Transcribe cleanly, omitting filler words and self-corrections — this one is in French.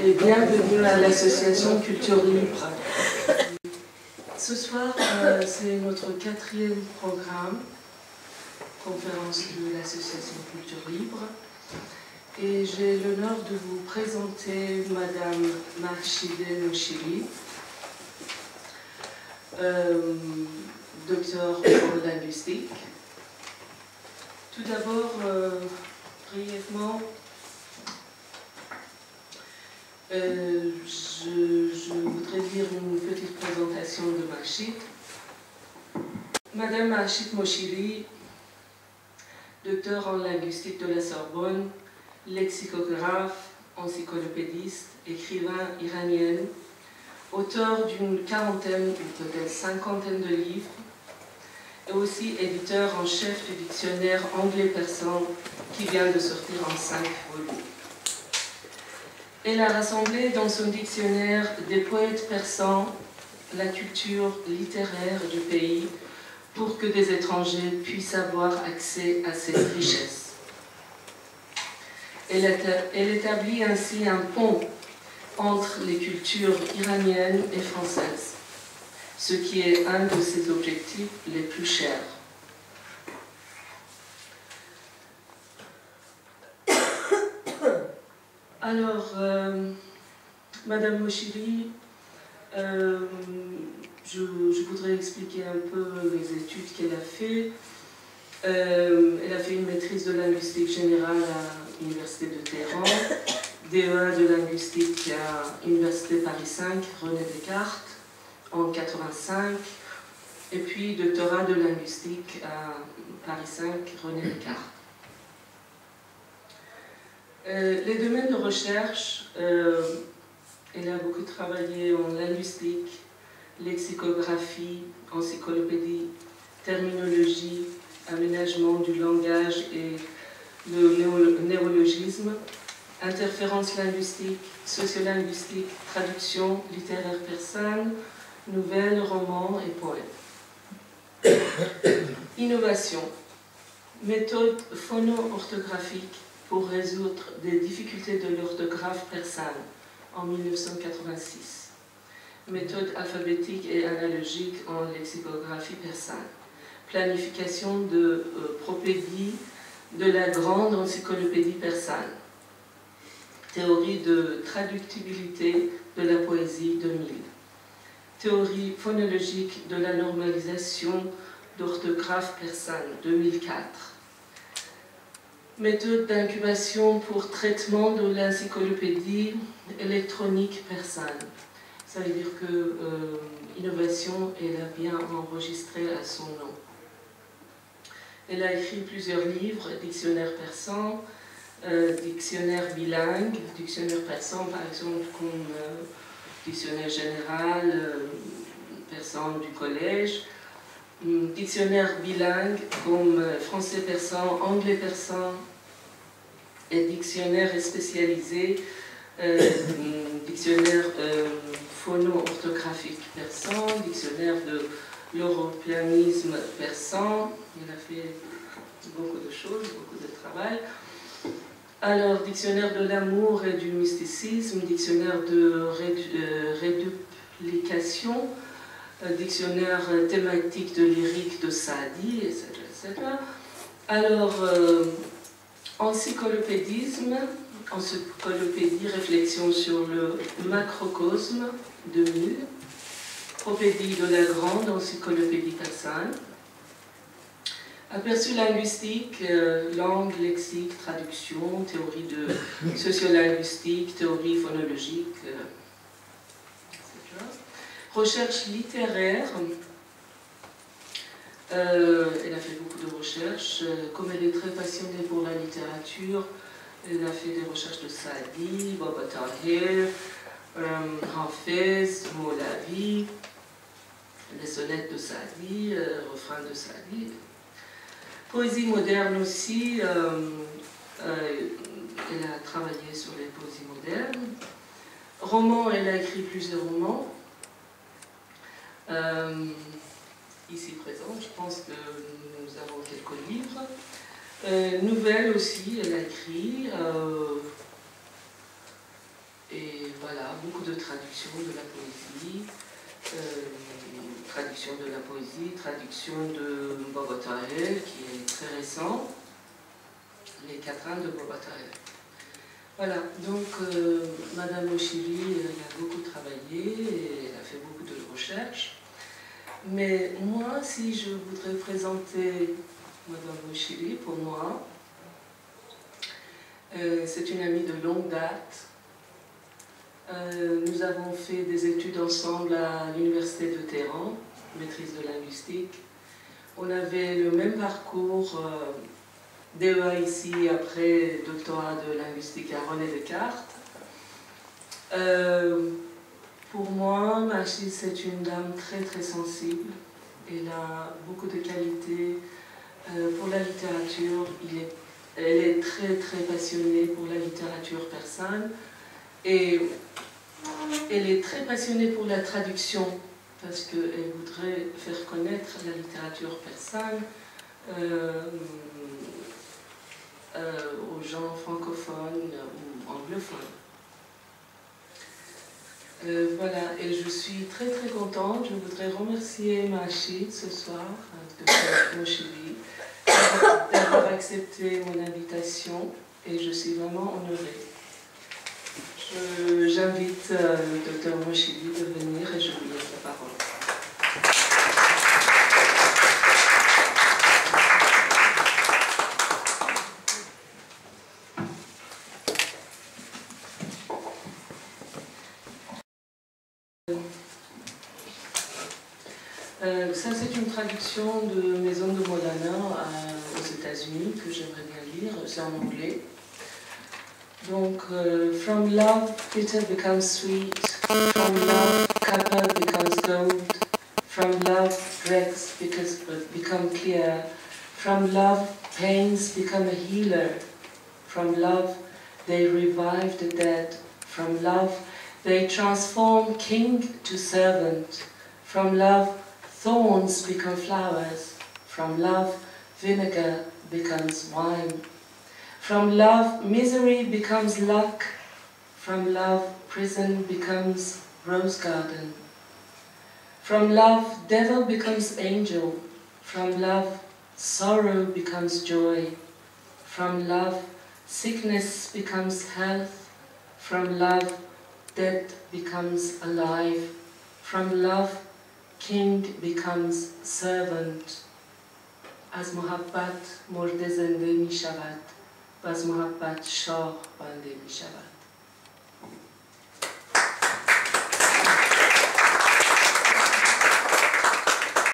et bienvenue à l'association Culture Libre. Ce soir, c'est notre 4e programme, conférence de l'association Culture Libre. Et j'ai l'honneur de vous présenter Madame Mahshide Moshiri, docteur en linguistique. Tout d'abord, brièvement, je voudrais dire une petite présentation de Mahshide. Madame Mahshide Moshiri, docteur en linguistique de la Sorbonne, lexicographe, encyclopédiste, écrivain iranienne, auteur d'une quarantaine ou peut-être cinquantaine de livres, et aussi éditeur en chef du dictionnaire anglais-persan qui vient de sortir en 5 volumes. Elle a rassemblé dans son dictionnaire des poètes persans, la culture littéraire du pays, pour que des étrangers puissent avoir accès à cette richesse. Elle établit ainsi un pont entre les cultures iraniennes et françaises, ce qui est un de ses objectifs les plus chers. Alors, Madame Moshiri, je voudrais expliquer un peu les études qu'elle a fait. Elle a fait une maîtrise de linguistique générale à l'Université de Téhéran, DEA de linguistique à l'Université Paris 5, René Descartes, en 1985, et puis doctorat de linguistique à Paris 5, René Descartes. Les domaines de recherche, elle a beaucoup travaillé en linguistique, lexicographie, encyclopédie, terminologie, aménagement du langage et le néologisme, interférence linguistique, sociolinguistique, traduction littéraire persane, nouvelles, romans et poèmes. Innovation, méthode phono-orthographique pour résoudre des difficultés de l'orthographe persane en 1986. Méthode alphabétique et analogique en lexicographie persane. Planification de propédie de la grande encyclopédie persane. Théorie de traductibilité de la poésie 2000. Théorie phonologique de la normalisation d'orthographe persane 2004. Méthode d'incubation pour traitement de l'encyclopédie électronique persane. Ça veut dire que innovation, elle a bien enregistré à son nom. Elle a écrit plusieurs livres, dictionnaire persan, dictionnaire bilingue, dictionnaire persan par exemple comme dictionnaire général, persan du collège, dictionnaire bilingue comme français-persan, anglais-persan, et dictionnaire spécialisé, dictionnaire phono-orthographique persan, dictionnaire de l'européanisme persan. Il a fait beaucoup de choses, beaucoup de travail. Alors, dictionnaire de l'amour et du mysticisme, dictionnaire de réduplication, dictionnaire thématique de lyrique de Saadi, etc. etc. Alors, encyclopédisme, encyclopédie, réflexion sur le macrocosme 2000, propédie de la grande encyclopédie persane, aperçu linguistique, langue, lexique, traduction, théorie de sociolinguistique, théorie phonologique, etc. Recherche littéraire, elle a fait beaucoup de recherches, comme elle est très passionnée pour la littérature, elle a fait des recherches de Saadi, Baba Tahir, Hafez, Moulavi, les sonnettes de Saadi, refrains de Saadi. Poésie moderne aussi, elle a travaillé sur les poésies modernes. Romans, elle a écrit plusieurs romans. Ici présente, je pense que nous avons quelques livres. Nouvelles aussi, elle a écrit. Et voilà, beaucoup de traductions de la poésie, traduction de Bogota Hell, qui est très récent, les quatrains de Bogota Hell. Voilà, donc Madame Moshiri a beaucoup travaillé, et elle a fait beaucoup de recherches. Mais moi, si je voudrais présenter Madame Moshiri, pour moi, c'est une amie de longue date. Nous avons fait des études ensemble à l'université de Téhéran, maîtrise de linguistique. On avait le même parcours, DEA ici, après doctorat de linguistique à René Descartes. Pour moi, Machid, c'est une dame très très sensible. Elle a beaucoup de qualités pour la littérature. Elle est très très passionnée pour la littérature persane. Et elle est très passionnée pour la traduction, parce qu'elle voudrait faire connaître la littérature persane aux gens francophones ou anglophones. Voilà, et je suis très très contente. Je voudrais remercier Machid ce soir, Dr. Moshiri, d'avoir accepté mon invitation, et je suis vraiment honorée. J'invite le Dr. Moshiri de venir et je lui laisse la parole. Ça, c'est une traduction de Maison de Modena aux États-Unis que j'aimerais bien lire. C'est en anglais. Donc, from love, bitter becomes sweet. From love, copper becomes gold. From love, dregs become clear. From love, pains become a healer. From love, they revive the dead. From love, they transform king to servant. From love, thorns become flowers. From love, vinegar becomes wine. From love, misery becomes luck. From love, prison becomes rose garden. From love, devil becomes angel. From love, sorrow becomes joy. From love, sickness becomes health. From love, death becomes alive. From love, king becomes servant. Az muhabbat morde zende mi shavad. و از محبت شاه بنده می شود.